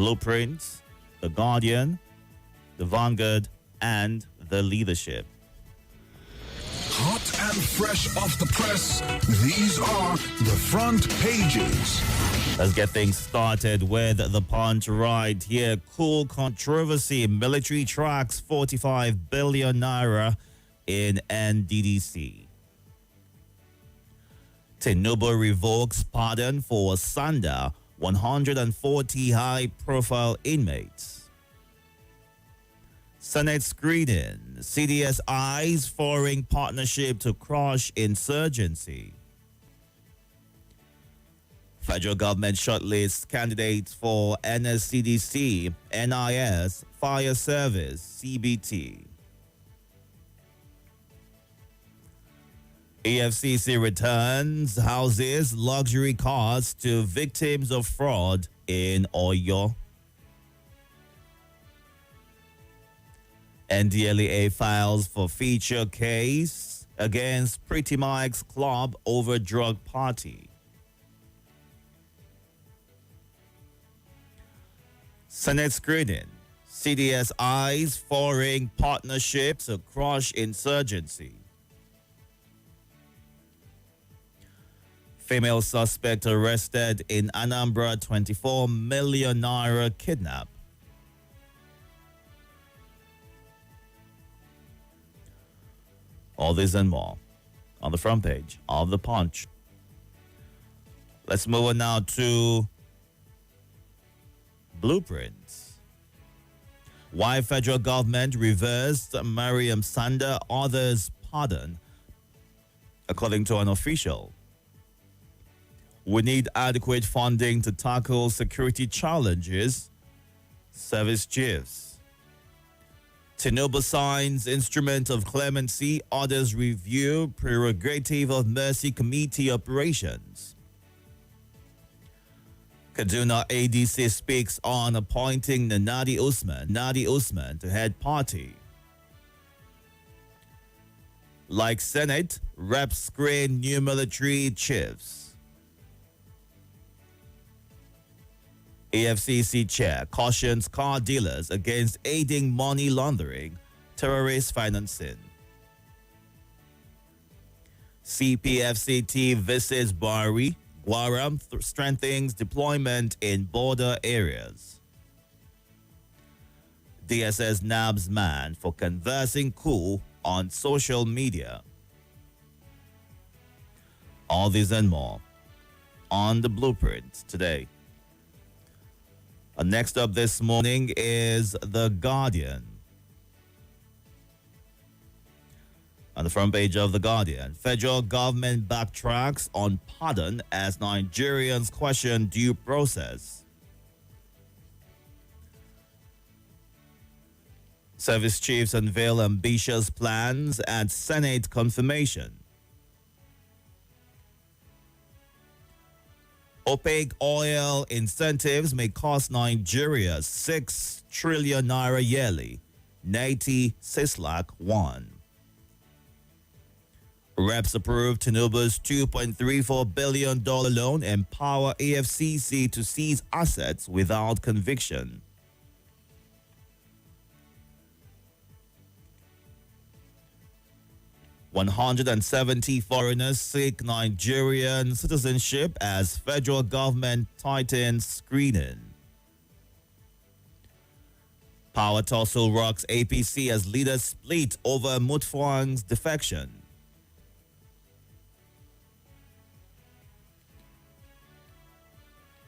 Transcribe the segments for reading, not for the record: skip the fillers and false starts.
Blueprint, The Guardian, The Vanguard, and The Leadership. Hot and fresh off the press, these are the front pages. Let's get things started with the Punch right here. Cool controversy. Military tracks 45 billion naira in NDDC. Tinubu revokes pardon for Sanda 140 high-profile inmates. Senate screening. CDS eyes foreign partnership to crush insurgency. Federal government shortlists candidates for NSCDC, NIS, Fire Service, CBT. EFCC returns houses, luxury cars to victims of fraud in Oyo. NDLEA files for feature case against Pretty Mike's club over drug party. Senate screening. CDS eyes foreign partnerships to crush insurgency. Female suspect arrested in Anambra, 24 million naira kidnap. All this and more on the front page of The Punch. Let's move on now to Blueprints. Why federal government reversed Mariam Sanda others' pardon, according to an official. We need adequate funding to tackle security challenges, service chiefs. Tinubu signs instrument of clemency, orders review prerogative of mercy committee operations. Kaduna ADC speaks on appointing Nadi Usman to head party. Like Senate, reps screen new military chiefs. AFCC chair cautions car dealers against aiding money laundering, terrorist financing. CPFCT visits Bari, Guaram strengthens deployment in border areas. DSS nabs man for conversing coup on social media. All these and more on the Blueprint today. Next up this morning is The Guardian. On the front page of The Guardian, federal government backtracks on pardon as Nigerians question due process. Service chiefs unveil ambitious plans at Senate confirmation. OPEC oil incentives may cost Nigeria 6 trillion naira yearly. Nati Sislak won. Reps approved Tinubu's $2.34 billion loan, empower AFCC to seize assets without conviction. $170 foreigners seek Nigerian citizenship as federal government tightens screening. Power tussle rocks APC as leaders split over Mutfwang's defection.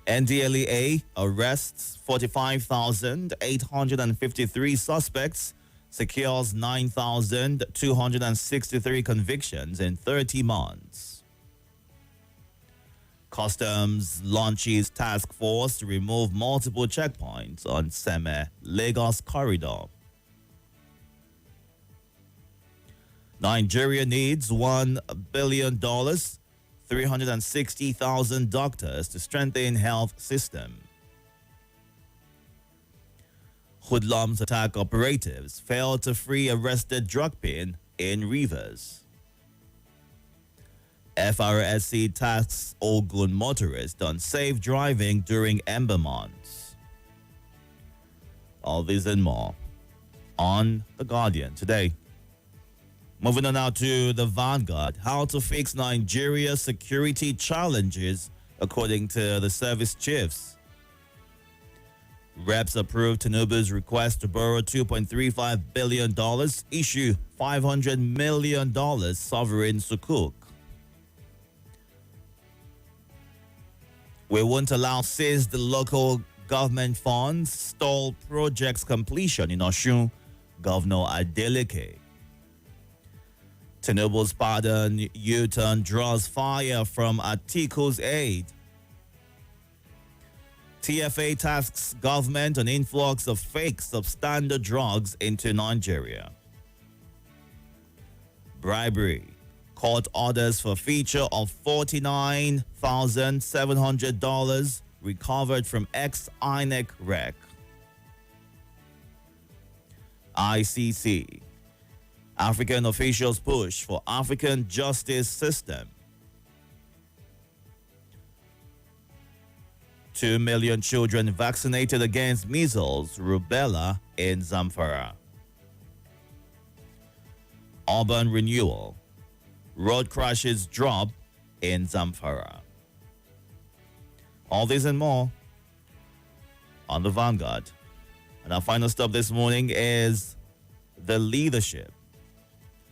NDLEA arrests 45,853 suspects, secures 9,263 convictions in 30 months. Customs launches task force to remove multiple checkpoints on Seme-Lagos corridor. Nigeria needs $1 billion, 360,000 doctors to strengthen health system. Hoodlums attack operatives, fail to free arrested drug pin in Rivers. FRSC tasks Ogun motorists on safe driving during Ember months. All these and more on The Guardian today. Moving on now to the Vanguard. How to fix Nigeria's security challenges, according to the service chiefs. Reps approved Tinubu's request to borrow $2.35 billion, issue $500 million sovereign sukuk. We won't allow seized local government funds stall projects completion in Osun, Governor Adeleke. Tinubu's pardon U-turn draws fire from Atiku's aid. TFA tasks government on influx of fake substandard drugs into Nigeria. Bribery. Court orders for feature of $49,700 recovered from ex-INEC wreck. ICC. African officials push for African justice system. 2 million children vaccinated against measles, rubella in Zamfara. Urban renewal. Road crashes drop in Zamfara. All this and more on the Vanguard. And our final stop this morning is the leadership.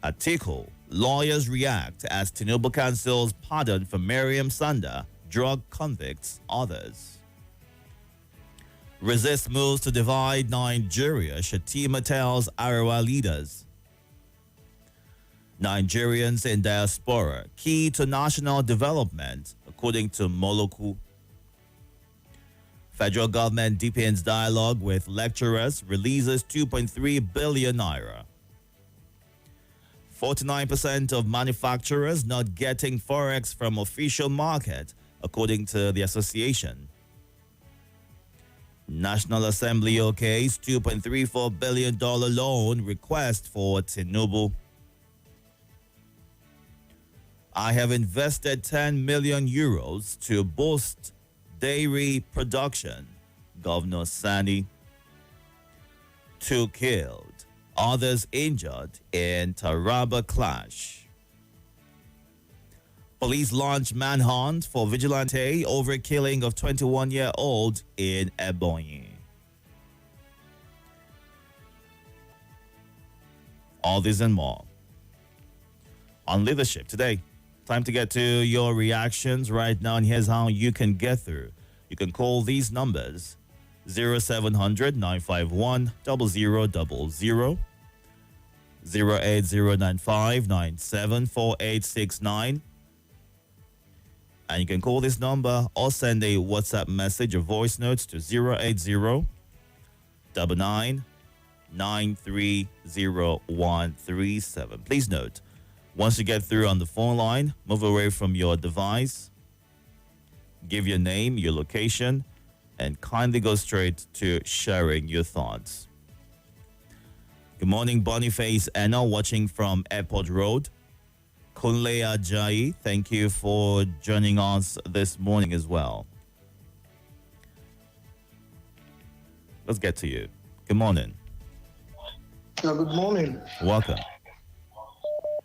Atiku, lawyers react as Tinubu cancels pardon for Miriam Sanda, drug convicts, others. Resist moves to divide Nigeria, Shatima tells Arawa leaders. Nigerians in diaspora, key to national development, according to Moloku. Federal government deepens dialogue with lecturers, releases 2.3 billion naira. 49% of manufacturers not getting forex from official market, according to the association. National Assembly okays $2.34 billion loan request for Tinubu. I have invested 10 million euros to boost dairy production, Governor Sani. 2 killed, others injured in Taraba clash. Police launch manhunt for vigilante over killing of 21-year-old in Ebonyi. All this and more on leadership today. Time to get to your reactions right now, and here's how you can get through. You can call these numbers: 0700 951 0000, 08095 974869. And you can call this number or send a WhatsApp message or voice notes to 080 99 930137. Please note, once you get through on the phone line, move away from your device, give your name, your location, and kindly go straight to sharing your thoughts. Good morning, Boniface Anna, watching from Airport Road. Kunle Ajayi, thank you for joining us this morning as well. Let's get to you. Good morning. Yeah, good morning. Welcome.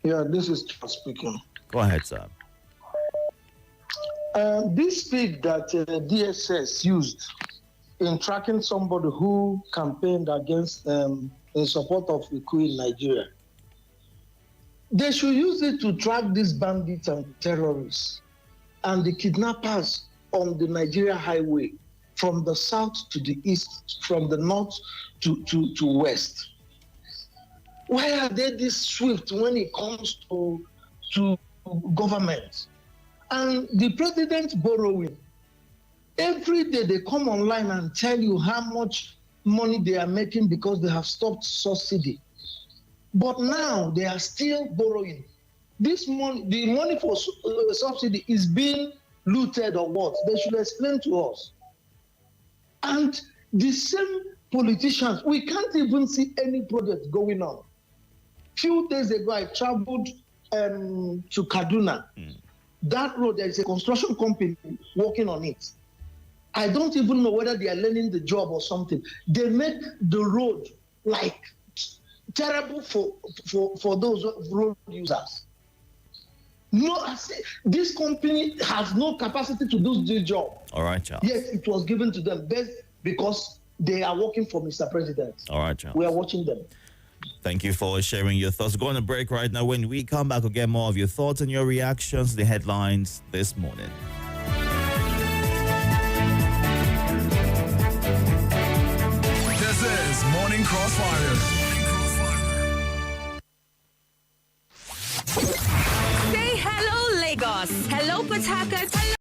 Yeah, this is Charles speaking. Go ahead, sir. This speed that DSS used in tracking somebody who campaigned against in support of the coup in Nigeria, they should use it to track these bandits and terrorists and the kidnappers on the Nigeria highway from the south to the east, from the north to west. Why are they this swift when it comes to government? And the president borrowing. Every day they come online and tell you how much money they are making because they have stopped subsidy. But now they are still borrowing. This money, the money for subsidy is being looted or what? They should explain to us. And the same politicians, we can't even see any project going on. Few days ago, I traveled to Kaduna. That road, there is a construction company working on it. I don't even know whether they are learning the job or something. They make the road like terrible for those road users. No, this company has no capacity to do this job. All right, Charles. Yes, it was given to them best because they are working for Mr. President. All right, Charles. We are watching them. Thank you for sharing your thoughts. Go on a break right now. When we come back, we'll get more of your thoughts and your reactions to the headlines this morning. This is Morning Crossfire. Say hello, Lagos. Hello, Port Harcourt. Hello.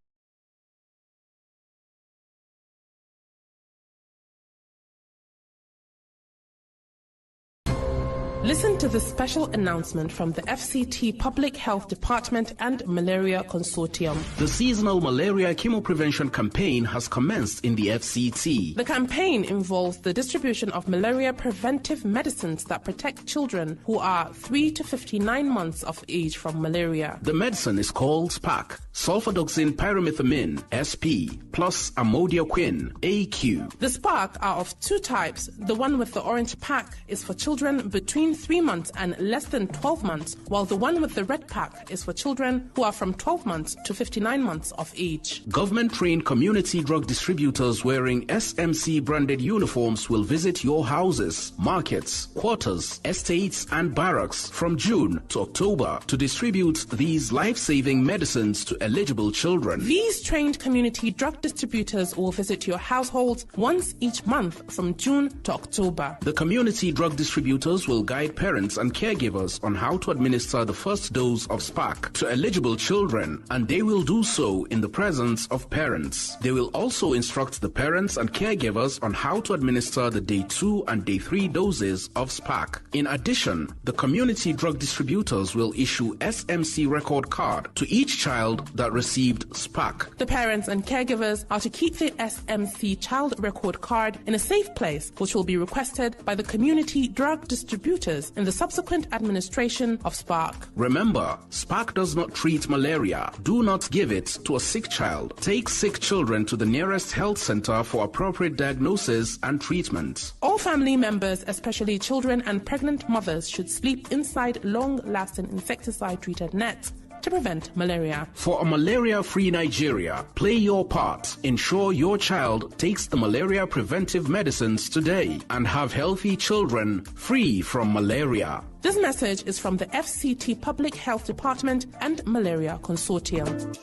Listen to the special announcement from the FCT Public Health Department and Malaria Consortium. The seasonal malaria chemoprevention campaign has commenced in the FCT. The campaign involves the distribution of malaria preventive medicines that protect children who are 3 to 59 months of age from malaria. The medicine is called SPAC, sulfadoxine pyrimethamine, SP, plus amodiaquin, AQ. The SPAC are of two types. The one with the orange pack is for children between 3 months and less than 12 months, while the one with the red pack is for children who are from 12 months to 59 months of age. Government-trained community drug distributors wearing SMC-branded uniforms will visit your houses, markets, quarters, estates, and barracks from June to October to distribute these life-saving medicines to eligible children. These trained community drug distributors will visit your households once each month from June to October. The community drug distributors will guide parents and caregivers on how to administer the first dose of SPAC to eligible children, and they will do so in the presence of parents. They will also instruct the parents and caregivers on how to administer the day 2 and day 3 doses of SPAC. In addition, the community drug distributors will issue SMC record card to each child that received SPAC. The parents and caregivers are to keep the SMC child record card in a safe place, which will be requested by the community drug distributors in the subsequent administration of SPAC. Remember, SPAC does not treat malaria. Do not give it to a sick child. Take sick children to the nearest health center for appropriate diagnosis and treatment. All family members, especially children and pregnant mothers, should sleep inside long-lasting insecticide-treated nets to prevent malaria. For a malaria-free Nigeria, play your part. Ensure your child takes the malaria preventive medicines today and have healthy children free from malaria. This message is from the FCT Public Health Department and Malaria Consortium.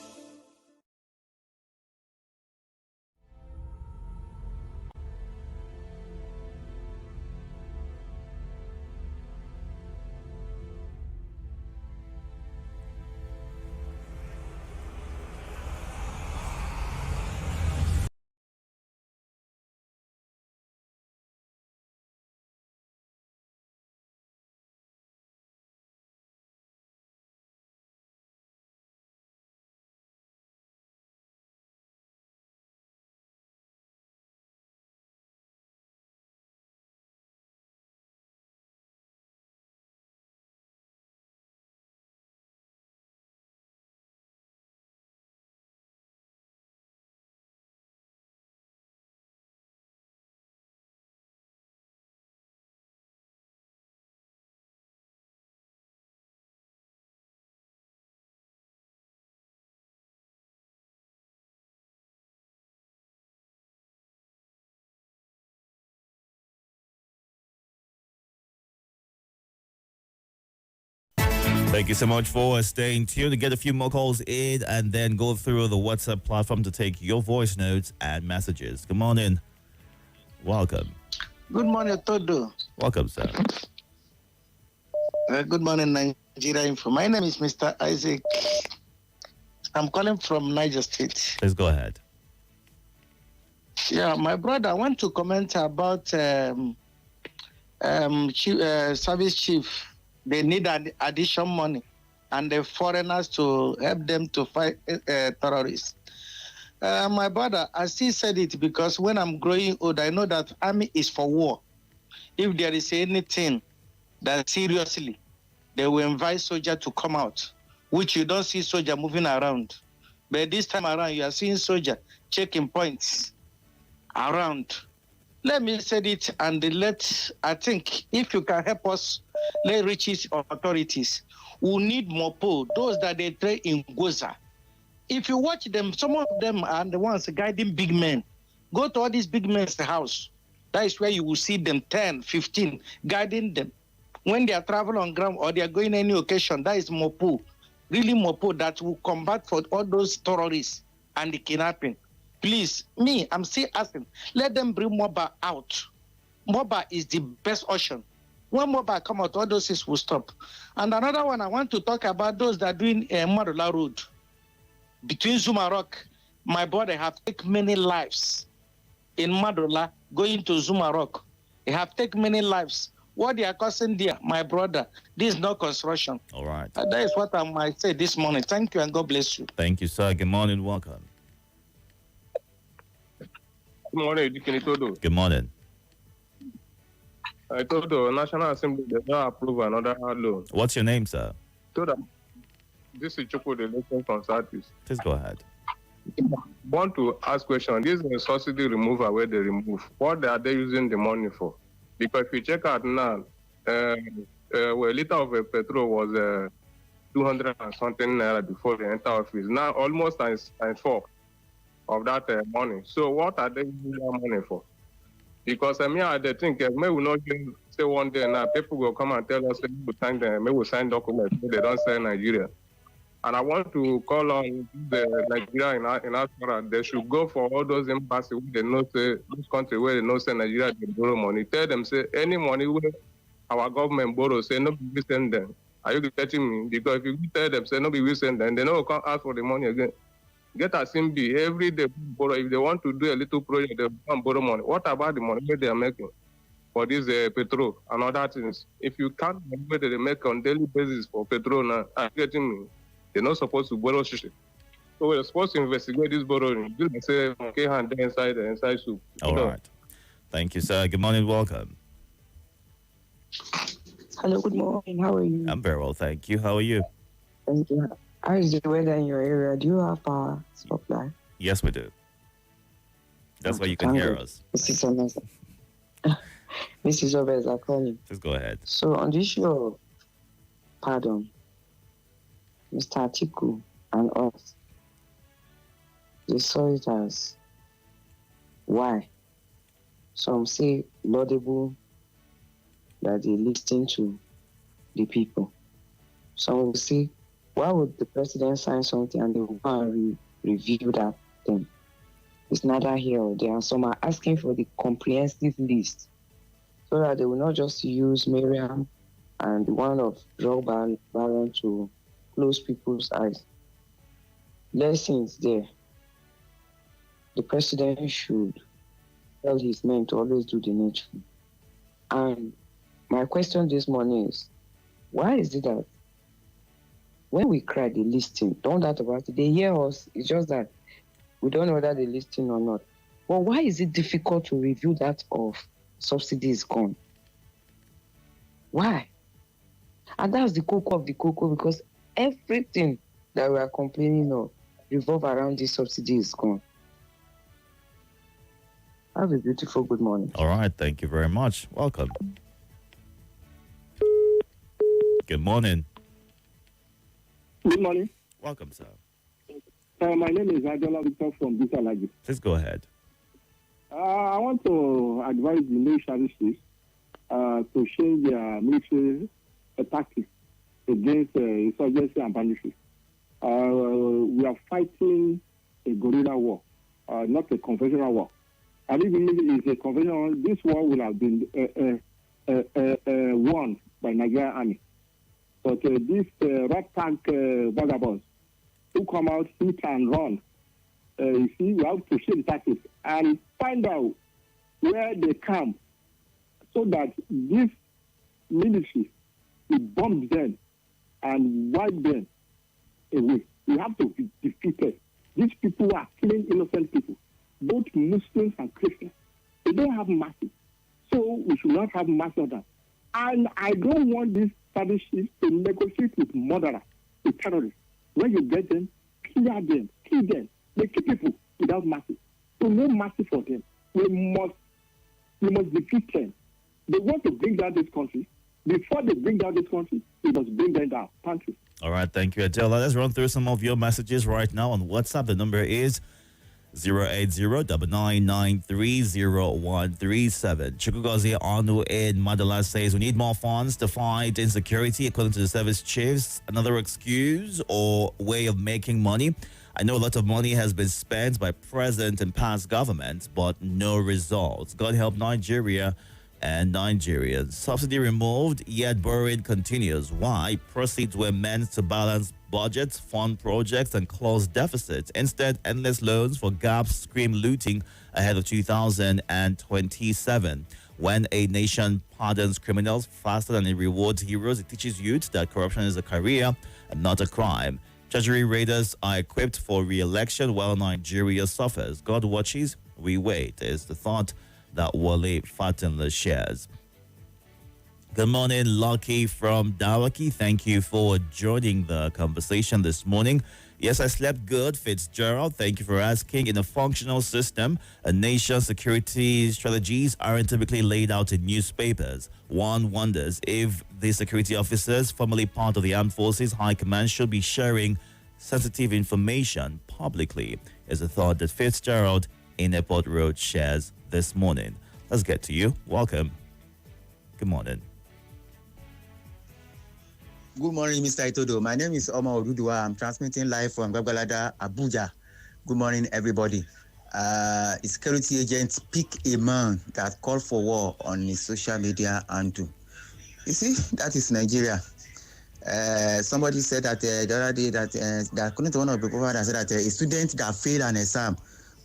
Thank you so much for staying tuned to get a few more calls in and then go through the WhatsApp platform to take your voice notes and messages. Good morning. Welcome. Good morning, Itodo. Welcome, sir. Good morning, Nigeria Info. My name is Mr. Isaac. I'm calling from Niger State. Please go ahead. Yeah, my brother, I want to comment about service chief. They need additional money and the foreigners to help them to fight terrorists. My brother, I still said it because when I'm growing old, I know that army is for war. If there is anything that seriously, they will invite soldier to come out, which you don't see soldier moving around. But this time around, you are seeing soldier checking points around. Let me say it and I think if you can help us, let reach authorities who need Mopo, those that they train in Goza. If you watch them, some of them are the ones guiding big men. Go to all these big men's house. That is where you will see them 10, 15, guiding them. When they are traveling on ground or they are going any occasion, that is Mopo. Really Mopo that will combat for all those terrorists and the kidnapping. Please, I'm still asking, let them bring MOBA out. MOBA is the best option. When MOBA come out, all those things will stop. And another one, I want to talk about those that are doing a Madola Road. Between Zuma Rock, my brother have taken many lives. In Madola, going to Zuma Rock, they have taken many lives. What they are causing there, my brother, this is not construction. All right. That is what I might say this morning. Thank you and God bless you. Thank you, sir. Good morning. Welcome. Good morning, Itodo. Good morning. Itodo, National Assembly does not approve another loan. What's your name, sir? Itodo, this is Choko, the election from Southeast. Please go ahead. Want to ask question. This is a subsidy removal where they remove. What are they using the money for? Because if you check out now, a liter of petrol was 200 and something naira before they enter office. Now almost times 4 of that money. So what are they using that money for? Because I think may we not say one day now people will come and tell us that we sign them, may we sign documents, they don't say Nigeria. And I want to call on the Nigeria in Asmara. They should go for all those embassies where they know say those countries where they know say Nigeria they borrow money. Tell them say any money where our government borrow, say no be send them. Are you getting me? Because if you tell them say no be send them, they no come ask for the money again. Get a SIMB every day borrow. If they want to do a little project, they can borrow money. What about the money they are making for this petrol and other things? If you can't what they make on daily basis for petrol now, are you getting me? They're not supposed to borrow shit. So we're supposed to investigate this borrowing. You say, okay, hand inside soup. All right. Thank you, sir. Good morning. Welcome. Hello, good morning. How are you? I'm very well, thank you. How are you? Thank you. How is the weather in your area? Do you have power supply? Yes, we do. That's why you can hear us. Mrs. Obez, I call you. Just go ahead. So on the issue of pardon, Mr. Atiku and us, they saw it as why? Some say laudable that they listen to the people. Some will say, why would the president sign something and they will go and review that thing? It's neither here or there. And some are asking for the comprehensive list so that they will not just use Miriam and the one of drug baron to close people's eyes. Lessons there. The president should tell his men to always do the needful. And my question this morning is, why is it that when we cry, they listen? Don't doubt about it. They hear us. It's just that we don't know whether they listen or not. But why is it difficult to review that of subsidy is gone? Why? And that's the cocoa of the cocoa, because everything that we are complaining of revolve around this subsidy is gone. Have a beautiful good morning. All right. Thank you very much. Welcome. Good morning. Good morning. Welcome, sir. My name is Adola Victor from Bisalagi. Please go ahead. I want to advise the military services to change their military tactics against insurgency and banditry. We are fighting a guerrilla war, not a conventional war. And even if it's a conventional war, this war will have been won by Nigerian army. But these red tank vagabonds who come out, hit and run, you see, we have to change tactics and find out where they come so that this military will bomb them and wipe them away. We have to be defeated. These people are killing innocent people, both Muslims and Christians. They don't have mercy. So we should not have mercy on them. And I don't want these services to negotiate with murderers, with terrorists. When you get them, clear them, kill them. They kill people without mercy. So no mercy for them. We must defeat them. They want to bring down this country. Before they bring down this country, we must bring them down. Thank you. All right, thank you, Adela. Let's run through some of your messages right now on WhatsApp. The number is 080-999-30137. Chukwugozie Anu in Madala says, we need more funds to fight insecurity, according to the service chiefs. Another excuse or way of making money. I know a lot of money has been spent by present and past governments, but no results. God help Nigeria and Nigerians. Subsidy removed, yet borrowing continues. Why? Proceeds were meant to balance budgets, fund projects, and close deficits. Instead, endless loans for gaps scream looting ahead of 2027. When a nation pardons criminals faster than it rewards heroes, it teaches youth that corruption is a career and not a crime. Treasury raiders are equipped for re-election while Nigeria suffers. God watches, we wait, is the thought that Wale Fatinla shares. Good morning, Lucky from Dawaki. Thank you for joining the conversation this morning. Yes, I slept good, Fitzgerald. Thank you for asking. In a functional system, a nation's security strategies aren't typically laid out in newspapers. One wonders if the security officers, formerly part of the Armed Forces High Command, should be sharing sensitive information publicly, is a thought that Fitzgerald in Airport Road shares this morning. Let's get to you. Welcome. Good morning. Good morning, Mr. Itodo. My name is Omar Oduduwa. I'm transmitting live from Gwagwalada, Abuja. Good morning, everybody. A security agent picked a man that called for war on his social media handle. You see, that is Nigeria. Somebody said that the other day that according to one of the people that said that a student that failed an exam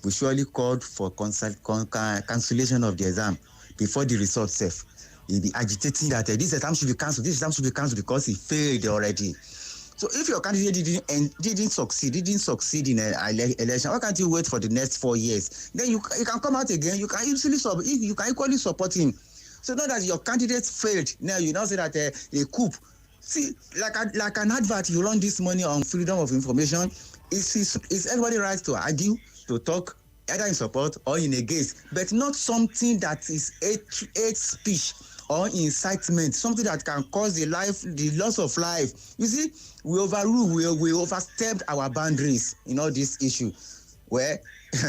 we surely called for cancellation of the exam before the result safe. He'll be agitating that this exam should be cancelled, because he failed already. So if your candidate didn't succeed in an election, why can't you wait for the next 4 years? Then you can come out again. You can equally support him. So now that your candidate failed, now you now say that a coup. See, like an advert, you run this money on freedom of information. Is everybody right to argue, to talk, either in support or in against, but not something that is hate speech or incitement, something that can cause the loss of life. You see, we overstepped our boundaries in all this issue, where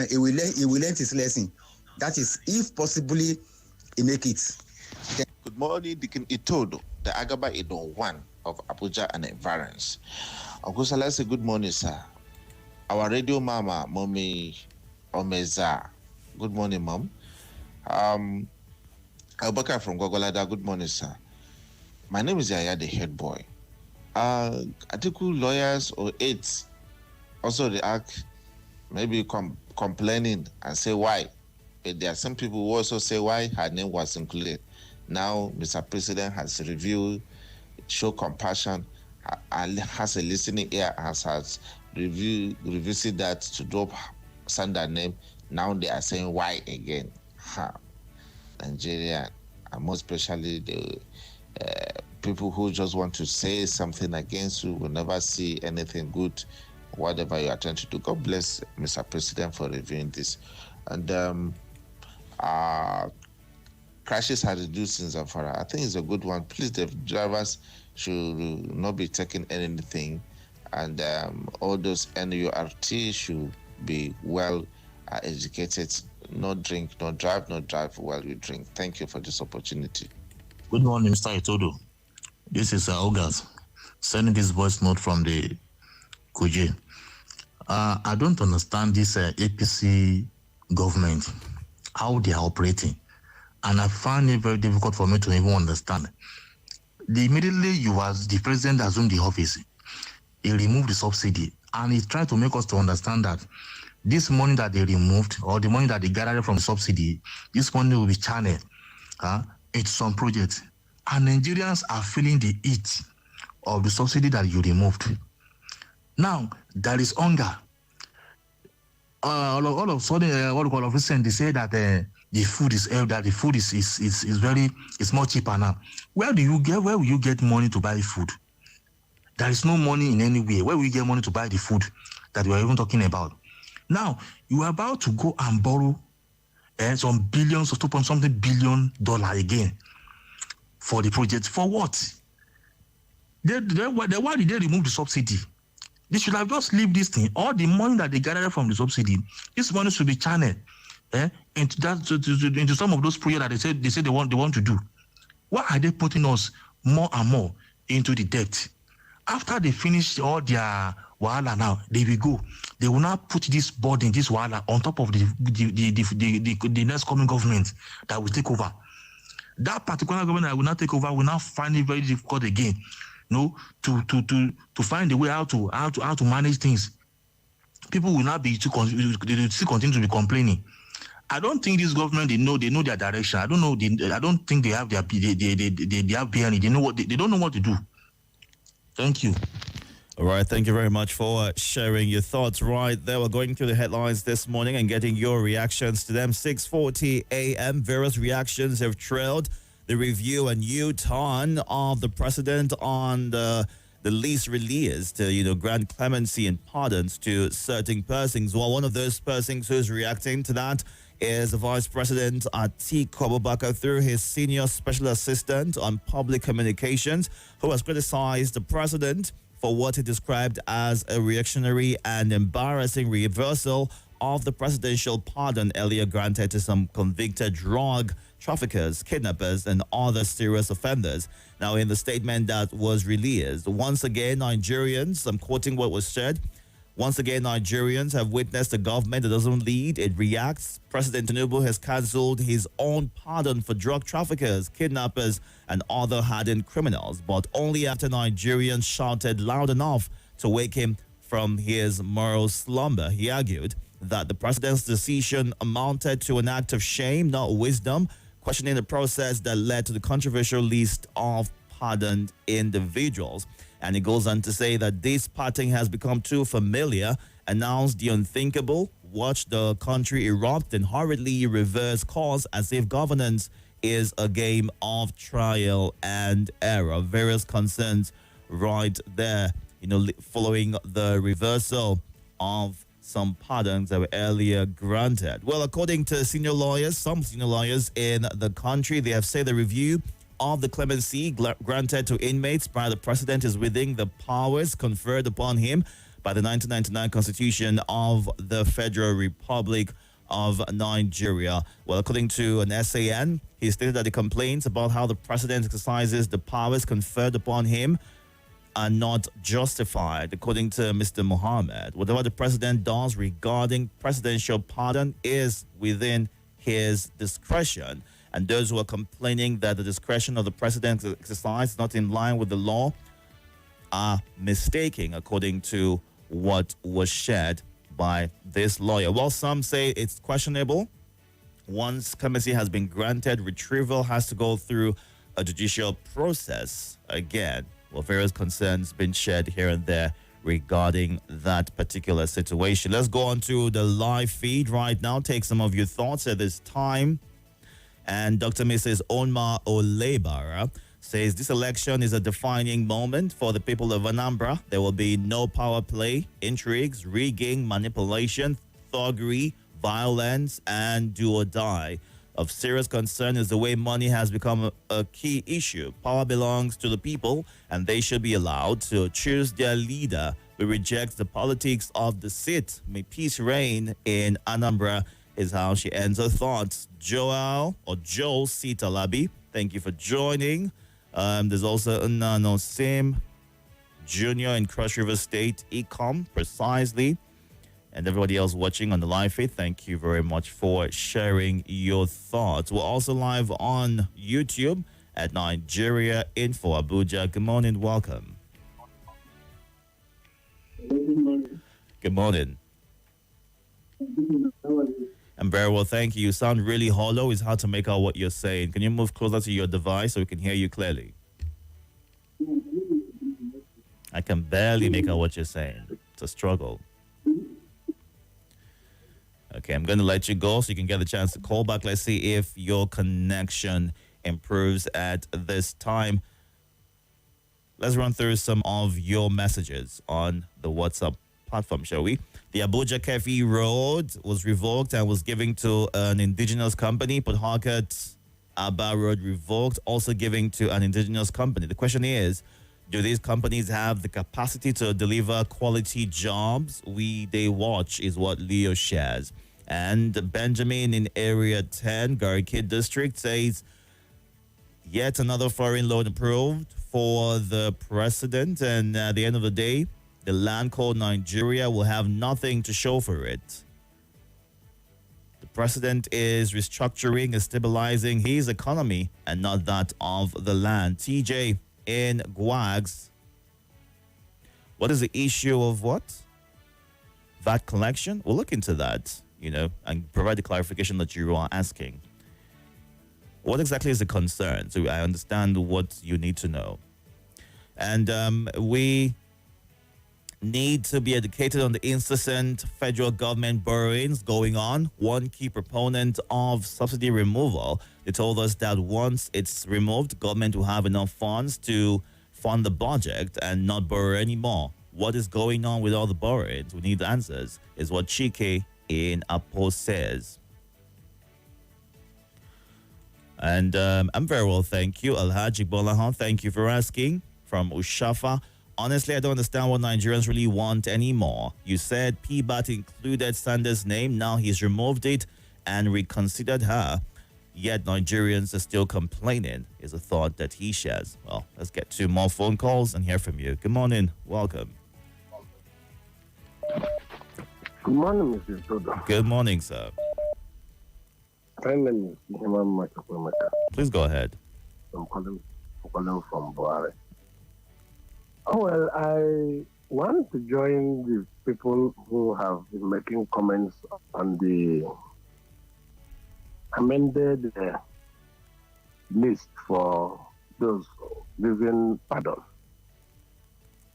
he will learn his lesson. That is, if possibly, he make it. Good morning, Deacon Itodo, the Agaba Idon 1 of Abuja and environs. Uncle Salasi, good morning, sir. Our radio mama, Mommy Omeza. Good morning, Mom. Albaka from Gogolada, good morning, sir. My name is Yaya, the head boy. Article lawyers or aides also react, maybe complaining and say why. But there are some people who also say why her name was included. Now, Mr. President has reviewed, show compassion, has a listening ear, has revisited that to drop Sandra name. Now they are saying why again. Nigeria, and more especially the people who just want to say something against you will never see anything good, whatever you are trying to do. God bless Mr. President for reviewing this. And crashes are reduced in Zamfara. I think it's a good one. Please, the drivers should not be taking anything, and all those NURT should be well educated. No drink, no drive, no drive while you drink. Thank you for this opportunity. Good morning, Mr. Itodo. This is August, sending this voice note from the Kuje. I don't understand this APC government, how they are operating. And I find it very difficult for me to even understand. Immediately the president assumed the office, he removed the subsidy, and he's trying to make us to understand that this money that they removed, or the money that they gathered from the subsidy, this money will be channeled into some projects. And Nigerians are feeling the heat of the subsidy that you removed. Now, there is hunger. All of a sudden, all of a sudden, they say that the food is more cheaper now. Where will you get money to buy food? There is no money in any way. Where will you get money to buy the food that we are even talking about? Now, you are about to go and borrow and some billions or 2 point something billion dollar again for the project. For what? Why did they remove the subsidy? They should have just leave this thing. All the money that they gathered from the subsidy, this money should be channeled into that into some of those projects that they say they want to do. Why are they putting us more and more into the debt? After they finish all their wahala now, they will go. They will now put this burden, this wahala, on top of the next coming government that will take over. That particular government that will not take over will now find it very difficult again, to find a way how to manage things. People will not be still continue to be complaining. I don't think this government they know their direction. I don't think they have they have bearing. They know they don't know what to do. Thank you. All right, thank you very much for sharing your thoughts right there. We're going through the headlines this morning and getting your reactions to them. 6:40 a.m. Various reactions have trailed the review and U-turn of the president on the lease released to, grant clemency and pardons to certain persons. Well, one of those persons who's reacting to that is the Vice President Itodo through his senior special assistant on public communications, who has criticized the president for what he described as a reactionary and embarrassing reversal of the presidential pardon earlier granted to some convicted drug traffickers, kidnappers, and other serious offenders. Now, in the statement that was released, once again, Nigerians, I'm quoting what was said, once again, Nigerians have witnessed a government that doesn't lead, it reacts. President Tinubu has cancelled his own pardon for drug traffickers, kidnappers, and other hardened criminals, but only after Nigerians shouted loud enough to wake him from his moral slumber. He argued that the president's decision amounted to an act of shame, not wisdom, questioning the process that led to the controversial list of pardoned individuals. And he goes on to say that this pattern has become too familiar, announced the unthinkable, watched the country erupt, and hurriedly reverse course as if governance is a game of trial and error. Various concerns right there, following the reversal of some pardons that were earlier granted. Well, according to some senior lawyers in the country, they have said the review of the clemency granted to inmates by the president is within the powers conferred upon him by the 1999 Constitution of the Federal Republic of Nigeria. Well, according to an SAN, he stated that the complaints about how the president exercises the powers conferred upon him are not justified. According to Mr. Mohammed, whatever the president does regarding presidential pardon is within his discretion. And those who are complaining that the discretion of the president's exercise is not in line with the law are mistaken, according to what was shared by this lawyer. While some say it's questionable, once clemency has been granted, retrieval has to go through a judicial process again. Well, various concerns been shared here and there regarding that particular situation. Let's go on to the live feed right now. Take some of your thoughts at this time. And Dr. Mrs. Onma Olebara says this election is a defining moment for the people of Anambra. There will be no power play, intrigues, rigging, manipulation, thuggery, violence, and do or die. Of serious concern is the way money has become a key issue. Power belongs to the people, and they should be allowed to choose their leader. We reject the politics of the seat. May peace reign in Anambra, is how she ends her thoughts. Joel Sitalabi, thank you for joining. There's also Unano Sim Jr. in Cross River State, Ecom, precisely. And everybody else watching on the live feed, thank you very much for sharing your thoughts. We're also live on YouTube at Nigeria Info Abuja. Good morning, welcome. Good morning. I'm very well, thank you. You sound really hollow. It's hard to make out what you're saying. Can you move closer to your device so we can hear you clearly? I can barely make out what you're saying. It's a struggle. Okay, I'm going to let you go so you can get a chance to call back. Let's see if your connection improves at this time. Let's run through some of your messages on the WhatsApp platform, shall we? The Abuja Kefi Road was revoked and was given to an indigenous company. Port Harcourt Aba Road revoked, also given to an indigenous company. The question is, do these companies have the capacity to deliver quality jobs? They watch is what Leo shares. And Benjamin in Area 10, Gariki District, says, yet another foreign loan approved for the president. And at the end of the day, the land called Nigeria will have nothing to show for it. The president is restructuring and stabilizing his economy and not that of the land. TJ in Guags, what is the issue of what? VAT collection? We'll look into that, and provide the clarification that you are asking. What exactly is the concern? So I understand what you need to know. And we need to be educated on the incessant federal government borrowings going on. One key proponent of subsidy removal, they told us that once it's removed, government will have enough funds to fund the project and not borrow anymore. What is going on with all the borrowings? We need answers, is what Chike in Apo says. And I'm very well, thank you. Alhaji Bolahan, thank you for asking. From Ushafa, honestly, I don't understand what Nigerians really want anymore. You said PBAT included Sanders' name. Now he's removed it and reconsidered her. Yet Nigerians are still complaining, is a thought that he shares. Well, let's get 2 more phone calls and hear from you. Good morning. Welcome. Good morning, Mr. Itodo. Good morning, sir. My name is Imam Maka. Please go ahead. I'm calling from Buhari. Oh, well, I want to join the people who have been making comments on the amended list for those given pardon.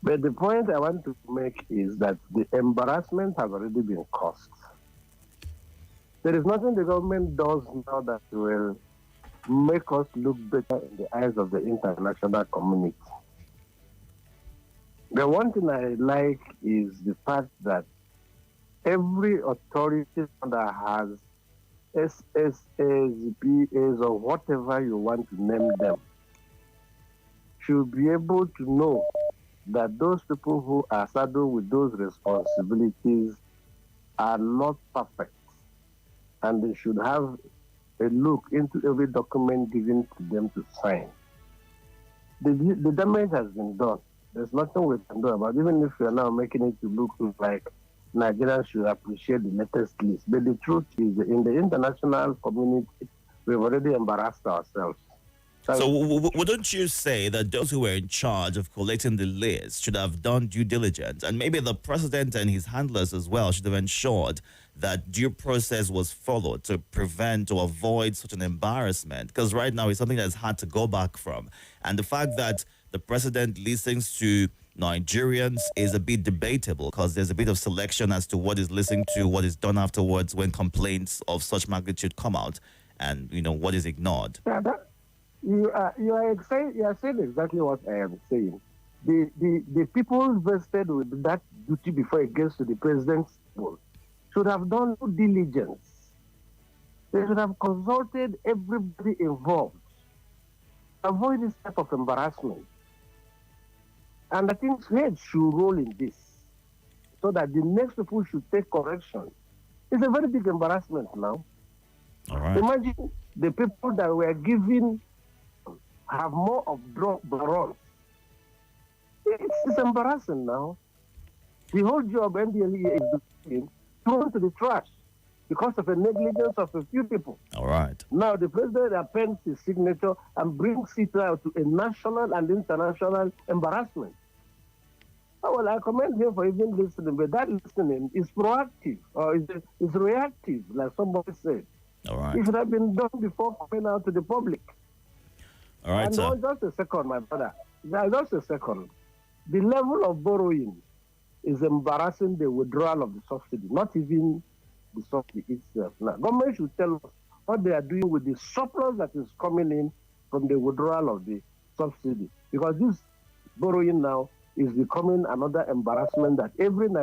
But the point I want to make is that the embarrassment has already been caused. There is nothing the government does now that will make us look better in the eyes of the international community. The one thing I like is the fact that every authority that has SSAs, PAs, or whatever you want to name them should be able to know that those people who are saddled with those responsibilities are not perfect, and they should have a look into every document given to them to sign. The damage has been done. There's nothing we can do about it, even if we are now making it to look like Nigerians should appreciate the latest list. But the truth is, in the international community, we've already embarrassed ourselves. So wouldn't you say that those who were in charge of collating the list should have done due diligence, and maybe the president and his handlers as well should have ensured that due process was followed to prevent or avoid such an embarrassment? Because right now it's something that's hard to go back from. And the fact that the president listens to Nigerians is a bit debatable, because there's a bit of selection as to what is listened to, what is done afterwards when complaints of such magnitude come out, and what is ignored. You are saying exactly what I am saying. The people vested with that duty before it gets to the president's table should have done due diligence. They should have consulted everybody involved. Avoid this type of embarrassment. And I think heads should roll in this, so that the next people should take correction. It's a very big embarrassment now. All right. Imagine the people that were given have more of barons. It's embarrassing now. The whole job MDLE is doing thrown to the trash because of a negligence of a few people. All right. Now the president appends his signature and brings it out to a national and international embarrassment. Oh, well, I commend him for even listening, but that listening is proactive or is reactive, like somebody said. All right. It should have been done before coming out to the public. All right, and sir. Just a second, my brother. Just a second. The level of borrowing is embarrassing the withdrawal of the subsidy, not even the subsidy itself. Now, government should tell us what they are doing with the surplus that is coming in from the withdrawal of the subsidy. Because this borrowing now is becoming another embarrassment that every Nigerian